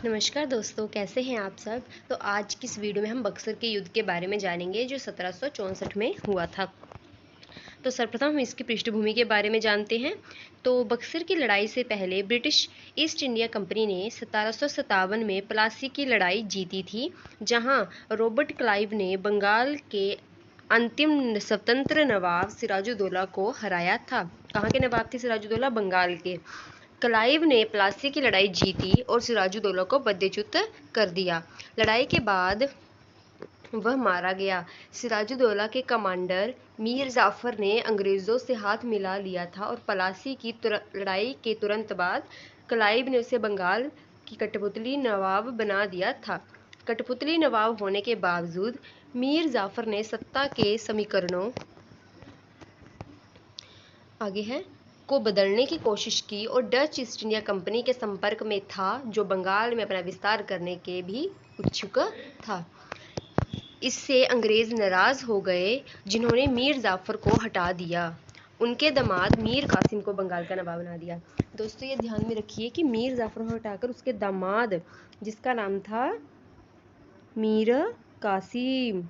नमस्कार दोस्तों, कैसे हैं आप सब। तो आज की इस वीडियो में हम बक्सर के युद्ध के बारे में जानेंगे जो 1764 में हुआ था। तो सर्वप्रथम हम इसकी पृष्ठभूमि के बारे में जानते हैं। तो बक्सर की लड़ाई से पहले ब्रिटिश ईस्ट इंडिया कंपनी ने 1757 में प्लासी की लड़ाई जीती थी, जहां रॉबर्ट क्लाइव ने बंगाल के अंतिम स्वतंत्र नवाब सिराजुद्दौला को हराया था। कहाँ के नवाब थे सिराजुद्दौला? बंगाल के। क्लाइव ने प्लासी की लड़ाई जीती और सिराजुद्दौला को बद्दीच्युत कर दिया। लड़ाई के बाद वह मारा गया। सिराजुद्दौला के कमांडर मीर जाफर ने अंग्रेज़ों से हाथ मिला लिया था और प्लासी की लड़ाई के तुरंत बाद क्लाइव ने उसे बंगाल की कठपुतली नवाब बना दिया था। कठपुतली नवाब होने के बावजूद मीर जाफर ने सत्ता के समीकरणों को बदलने की कोशिश की और डच ईस्ट इंडिया कंपनी के संपर्क में था, जो बंगाल में अपना विस्तार करने के भी इच्छुक था। इससे अंग्रेज नाराज हो गए, जिन्होंने मीर जाफर को हटा दिया। उनके दामाद मीर कासिम को बंगाल का नवाब बना दिया। दोस्तों ये ध्यान में रखिए कि मीर जाफर को हटाकर उसके दामाद, जिसका नाम था मीर कासिम,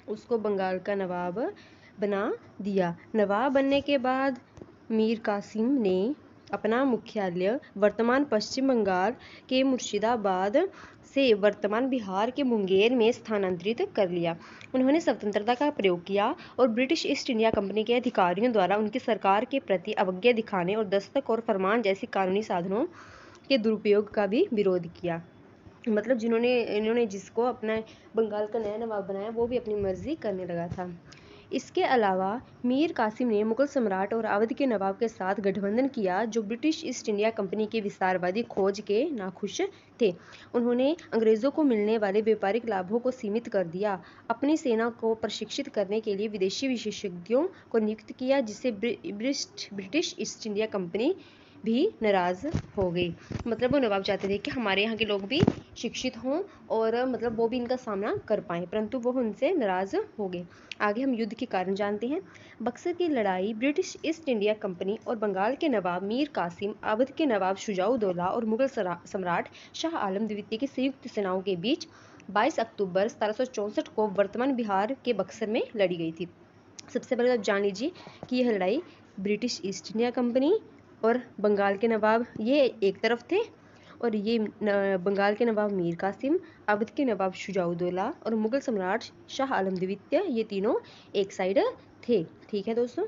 उसको बंगाल का नवाब बना दिया। नवाब बनने के बाद मीर कासिम ने अपना मुख्यालय वर्तमान पश्चिम बंगाल के मुर्शिदाबाद से वर्तमान बिहार के मुंगेर में स्थानांतरित कर लिया। उन्होंने स्वतंत्रता का प्रयोग किया और ब्रिटिश ईस्ट इंडिया कंपनी के अधिकारियों द्वारा उनकी सरकार के प्रति अवज्ञा दिखाने और दस्तक और फरमान जैसी कानूनी साधनों के दुरुपयोग का भी विरोध किया। मतलब इन्होंने जिसको अपना बंगाल का नया नवाब बनाया, वो भी अपनी मर्जी करने लगा था। इसके अलावा मीर कासिम ने मुगल सम्राट और अवध के नवाब के साथ गठबंधन किया, जो ब्रिटिश ईस्ट इंडिया कंपनी के विस्तारवादी खोज के नाखुश थे। उन्होंने अंग्रेज़ों को मिलने वाले व्यापारिक लाभों को सीमित कर दिया। अपनी सेना को प्रशिक्षित करने के लिए विदेशी विशेषज्ञों को नियुक्त किया, जिससे ब्रिटिश ईस्ट इंडिया कंपनी भी नाराज हो गई। मतलब वो नवाब चाहते थे कि हमारे यहाँ के लोग भी शिक्षित हों और मतलब वो भी इनका सामना कर पाएँ, परंतु वो उनसे नाराज हो गए। आगे हम युद्ध के कारण जानते हैं। बक्सर की लड़ाई ब्रिटिश ईस्ट इंडिया कंपनी और बंगाल के नवाब मीर कासिम, अवध के नवाब शुजाउद्दौला और मुगल सम्राट शाह आलम द्वितीय की संयुक्त सेनाओं के बीच 22 अक्टूबर 1764 को वर्तमान बिहार के बक्सर में लड़ी गई थी। सबसे पहले आप जान लीजिए कि यह लड़ाई ब्रिटिश ईस्ट इंडिया कंपनी और बंगाल के नवाब ये एक तरफ थे, और ये बंगाल के नवाब मीर कासिम, अवध के नवाब शुजाउद्दौला और मुगल सम्राट शाह आलम द्वितीय, ये तीनों एक साइड थे। ठीक है दोस्तों।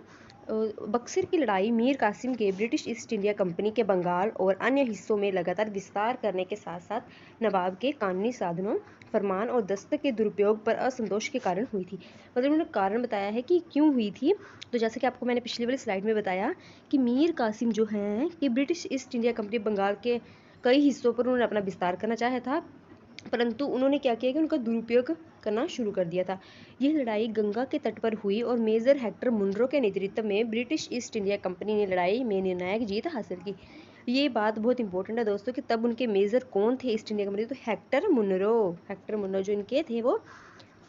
बक्सर की लड़ाई मीर कासिम के ब्रिटिश ईस्ट इंडिया कंपनी के बंगाल और अन्य हिस्सों में लगातार विस्तार करने के साथ साथ नवाब के कानूनी साधनों, फरमान और दस्तक के दुरुपयोग पर असंतोष के कारण हुई थी। मतलब उन्होंने कारण बताया है कि क्यों हुई थी। तो जैसे कि आपको मैंने पिछली वाली स्लाइड में बताया कि मीर कासिम जो हैं कि British East India Company Bengal के कई हिस्सों पर उन्होंने अपना विस्तार करना चाहा था, परंतु उन्होंने क्या किया कि उनका दुरुपयोग करना शुरू कर दिया था। यह लड़ाई गंगा के तट पर हुई और मेजर हेक्टर मुनरो के नेतृत्व में ब्रिटिश ईस्ट इंडिया कंपनी ने लड़ाई में निर्णायक जीत हासिल की। ये बात बहुत इंपॉर्टेंट है दोस्तों कि तब उनके मेजर कौन थे ईस्ट इंडिया कंपनी, तो हेक्टर मुनरो जो इनके थे वो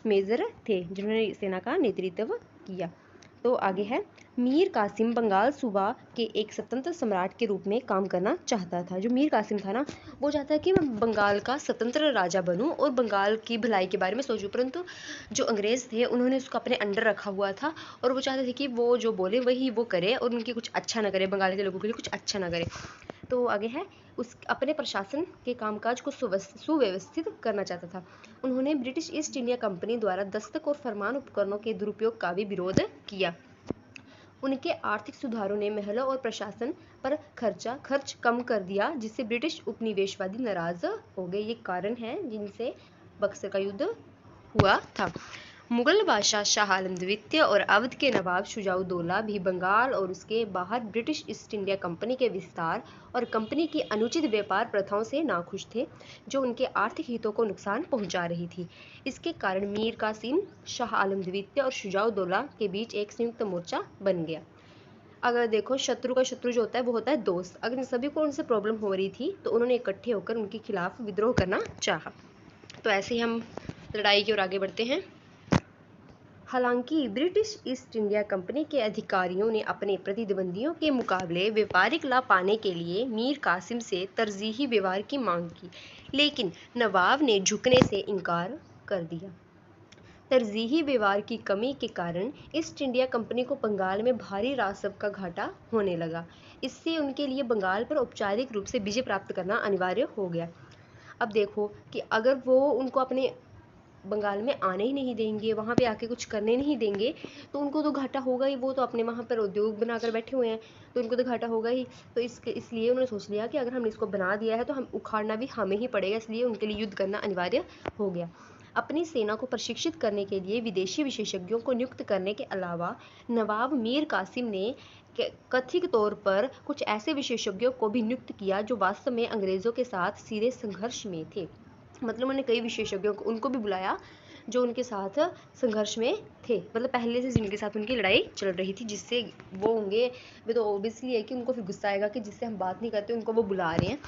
मेजर थे, जिन्होंने सेना का नेतृत्व किया। तो आगे है, मीर कासिम बंगाल सूबा के एक स्वतंत्र सम्राट के रूप में काम करना चाहता था। जो मीर कासिम था ना, वो चाहता है कि मैं बंगाल का स्वतंत्र राजा बनूं और बंगाल की भलाई के बारे में सोचूं, परंतु जो अंग्रेज़ थे उन्होंने उसको अपने अंडर रखा हुआ था और वो चाहते थे कि वो जो बोले वही वो करे और उनकी कुछ अच्छा ना करे, बंगाल के लोगों के लिए कुछ अच्छा ना करे। तो आगे है, उस अपने प्रशासन के कामकाज को सुव्यवस्थित करना चाहता था। उन्होंने ब्रिटिश ईस्ट इंडिया कंपनी द्वारा दस्तक और फरमान उपकरणों के दुरुपयोग का भी विरोध किया। उनके आर्थिक सुधारों ने महलों और प्रशासन पर खर्च कम कर दिया, जिससे ब्रिटिश उपनिवेशवादी नाराज हो गए। ये कारण हैं जिनसे बक्सर का युद्ध हुआ था। मुगल बादशाह शाह आलम द्वितीय और अवध के नवाब शुजाउद्दौला भी बंगाल और उसके बाहर ब्रिटिश ईस्ट इंडिया कंपनी के विस्तार और कंपनी की अनुचित व्यापार प्रथाओं से नाखुश थे, जो उनके आर्थिक हितों को नुकसान पहुंचा रही थी। इसके कारण मीर कासिम, शाह आलम द्वितीय और शुजाउद्दौला के बीच एक संयुक्त मोर्चा बन गया। अगर देखो, शत्रु का शत्रु जो होता है वो होता है दोस्त। अगर सभी को उनसे प्रॉब्लम हो रही थी तो उन्होंने इकट्ठे होकर उनके खिलाफ विद्रोह करना चाहा। तो ऐसे ही हम लड़ाई की ओर आगे बढ़ते हैं। हालांकि ब्रिटिश ईस्ट इंडिया कंपनी के अधिकारियों ने अपने प्रतिद्वंदियों के मुकाबले व्यापारिक लाभ पाने के लिए मीर कासिम से तरजीही व्यवहार की मांग की, लेकिन नवाब ने झुकने से इनकार कर दिया। तरजीही व्यवहार की कमी के कारण ईस्ट इंडिया कंपनी को बंगाल में भारी राजस्व का घाटा होने लगा। इससे उनके लिए बंगाल पर औपचारिक रूप से विजय प्राप्त करना अनिवार्य हो गया। अब देखो कि अगर वो उनको अपने बंगाल में आने ही नहीं देंगे, वहाँ पे आके कुछ करने नहीं देंगे, तो उनको तो घाटा होगा ही। वो तो अपने वहाँ पर उद्योग बनाकर बैठे हुए हैं, तो उनको तो घाटा होगा ही। तो इसलिए उन्होंने सोच लिया कि अगर हमने इसको बना दिया है तो हम उखाड़ना भी हमें ही पड़ेगा, इसलिए उनके लिए युद्ध करना अनिवार्य हो गया। अपनी सेना को प्रशिक्षित करने के लिए विदेशी विशेषज्ञों को नियुक्त करने के अलावा नवाब मीर कासिम ने कथित तौर पर कुछ ऐसे विशेषज्ञों को भी नियुक्त किया जो वास्तव में अंग्रेज़ों के साथ सीधे संघर्ष में थे। मतलब उन्होंने कई विशेषज्ञों को उनको भी बुलाया जो उनके साथ संघर्ष में थे, मतलब पहले से जिनके साथ उनकी लड़ाई चल रही थी, जिससे वो होंगे, वे तो ऑब्वियसली है कि उनको फिर गुस्सा आएगा कि जिससे हम बात नहीं करते उनको वो बुला रहे हैं।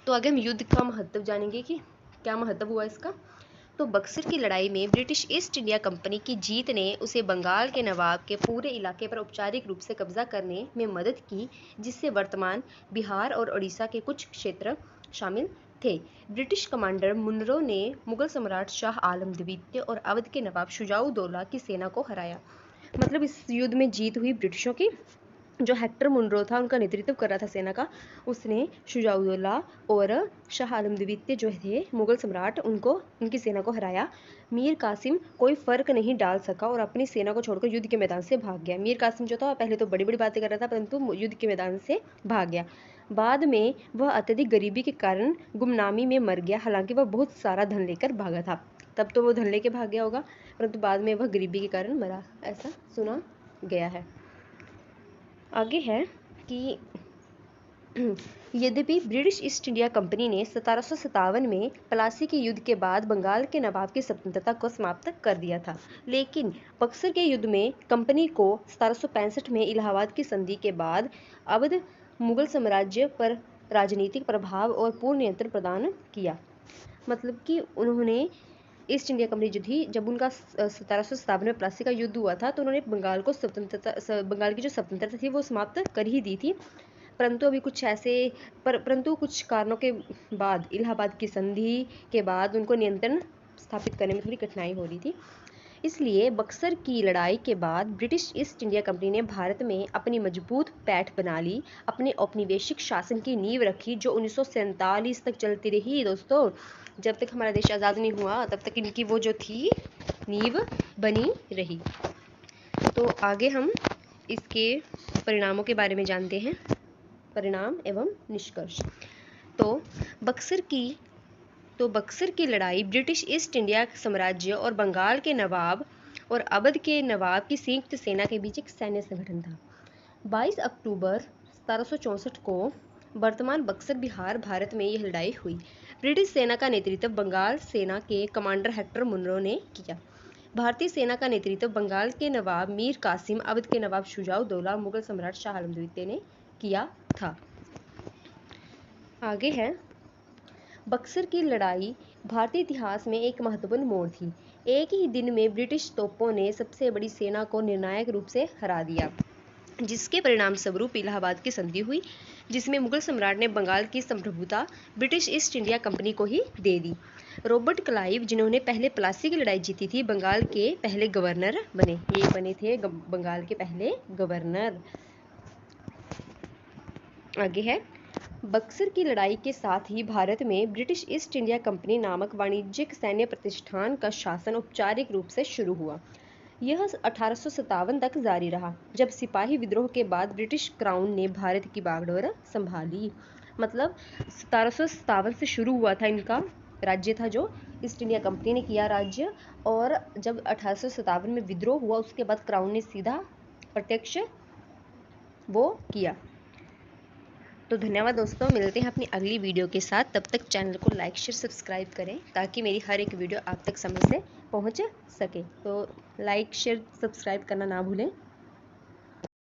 तो आगे हम युद्ध का महत्व जानेंगे कि क्या महत्व हुआ इसका। तो बक्सर की लड़ाई में ब्रिटिश ईस्ट इंडिया कंपनी की जीत ने उसे बंगाल के नवाब के पूरे इलाके पर औपचारिक रूप से कब्जा करने में मदद की, जिससे वर्तमान बिहार और उड़ीसा के कुछ क्षेत्र शामिल थे। ब्रिटिश कमांडर मुनरो ने मुगल सम्राट शाह आलम द्वितीय और अवध के नवाब शुजाउद्दौला की सेना को हराया। मतलब इस युद्ध में जीत हुई ब्रिटिशों की। जो हेक्टर मुनरो था, उनका नेतृत्व कर रहा था सेना का, उसने शुजाउद्दौला और शाह आलम द्वितीय जो थे मुगल सम्राट, उनकी सेना को हराया। मीर कासिम कोई फ़र्क नहीं डाल सका और अपनी सेना को छोड़कर युद्ध के मैदान से भाग गया। मीर कासिम जो था पहले तो बड़ी बड़ी बातें कर रहा था, परंतु युद्ध के मैदान से भाग गया। बाद में वह अत्यधिक गरीबी के कारण गुमनामी में मर गया। हालांकि वह बहुत सारा धन लेकर भागा था, तब तो वो धन लेके भाग गया होगा, परंतु बाद में वह गरीबी के कारण मरा, ऐसा सुना गया है। आगे है कि यद्यपि ब्रिटिश ईस्ट इंडिया कंपनी ने 1757 में प्लासी के युद्ध के बाद बंगाल के नवाब की स्वतंत्रता को समाप्त कर दिया था, लेकिन बक्सर के युद्ध में कंपनी को 1765 में इलाहाबाद की संधि के बाद अवध मुगल साम्राज्य पर राजनीतिक प्रभाव और पूर्ण नियंत्रण प्रदान किया। मतलब कि उन्होंने ईस्ट इंडिया कंपनी जो थी, जब उनका 1757 में प्लासी का युद्ध हुआ था, तो उन्होंने बंगाल की जो स्वतंत्रता थी वो समाप्त कर ही दी थी, परंतु अभी कुछ ऐसे परंतु कुछ कारणों के बाद, इलाहाबाद की संधि के बाद उनको नियंत्रण स्थापित करने में थोड़ी कठिनाई हो रही थी। इसलिए बक्सर की लड़ाई के बाद ब्रिटिश ईस्ट इंडिया कंपनी ने भारत में अपनी मजबूत पैठ बना ली, अपने औपनिवेशिक शासन की नींव रखी, जो 1947 तक चलती रही। दोस्तों, जब तक हमारा देश आज़ाद नहीं हुआ तब तक इनकी वो जो थी नींव बनी रही। तो आगे हम इसके परिणामों के बारे में जानते हैं, परिणाम एवं निष्कर्ष। तो बक्सर की लड़ाई ब्रिटिश ईस्ट इंडिया साम्राज्य और बंगाल के नवाब और अवध के नवाब की संयुक्त सेना के बीच एक सैन्य संगठन था। 22 अक्टूबर 1764 को वर्तमान बक्सर बिहार भारत में यह लड़ाई हुई। ब्रिटिश सेना का नेतृत्व बंगाल सेना के कमांडर हेक्टर मुनरो ने किया। भारतीय सेना का नेतृत्व बंगाल के नवाब मीर कासिम, अवध के नवाब शुजाउद्दौला, मुगल सम्राट शाह आलम द्वितीय ने किया था। आगे है, बक्सर की लड़ाई भारतीय इतिहास में एक महत्वपूर्ण मोड़ थी। एक ही दिन में ब्रिटिश तोपों ने सबसे बड़ी सेना को निर्णायक रूप से हरा दिया, जिसके परिणाम स्वरूप इलाहाबाद की संधि हुई, जिसमें मुगल सम्राट ने बंगाल की संप्रभुता ब्रिटिश ईस्ट इंडिया कंपनी को ही दे दी। रॉबर्ट क्लाइव, जिन्होंने पहले प्लासी की लड़ाई जीती थी, बंगाल के पहले गवर्नर बने। ये बने थे बंगाल के पहले गवर्नर। आगे है, बक्सर की लड़ाई के साथ ही भारत में ब्रिटिश ईस्ट इंडिया कंपनी नामक वाणिज्यिक सैन्य प्रतिष्ठान का शासन औपचारिक रूप से शुरू हुआ। यह 1857 तक जारी रहा, जब सिपाही विद्रोह के बाद ब्रिटिश क्राउन ने भारत की बागडोर संभाली। मतलब 1757 से शुरू हुआ था इनका राज्य, था जो ईस्ट इंडिया कंपनी ने किया राज्य, और जब 1857 में विद्रोह हुआ उसके बाद क्राउन ने सीधा प्रत्यक्ष वो किया। तो धन्यवाद दोस्तों, मिलते हैं अपनी अगली वीडियो के साथ। तब तक चैनल को लाइक शेयर सब्सक्राइब करें ताकि मेरी हर एक वीडियो आप तक समय से पहुंच सके। तो लाइक शेयर सब्सक्राइब करना ना भूलें।